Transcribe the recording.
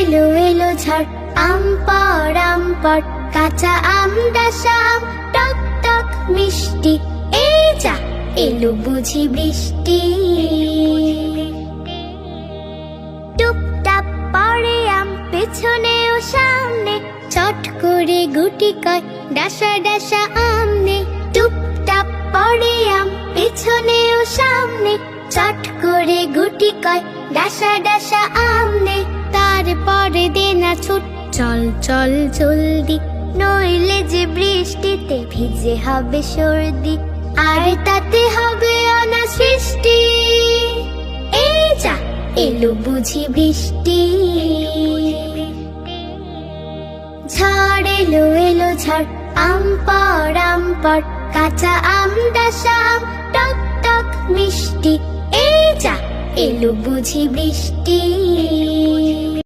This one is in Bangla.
এলো এলো ঝড়, আম পর কাঁচা আম ডাসা আম টক টক মিষ্টি। এই যা এলো বুঝি বৃষ্টি। টুপটাপ পড়ে আম পেছনে ও সামনে, চট করে গুটি কয় ডাসা ডাসা আম নে। টুপটাপ পড়ে আম পেছনে ও সামনে, চট করে গুটি কয় ডাসা ডাসা আম নে। তারপরে দে না ছুট, চল চল জলদি, নইলে যে বৃষ্টিতে ভিজে হবে সর্দি, আর তাতে হবে অনাসৃষ্টি। এই যা এলো বুঝি বৃষ্টি। ঝড় এলো এলো ঝড়, আম পর কাঁচা আম ডাসা আম টক টক মিষ্টি। এই যা এলো বুঝি বৃষ্টি।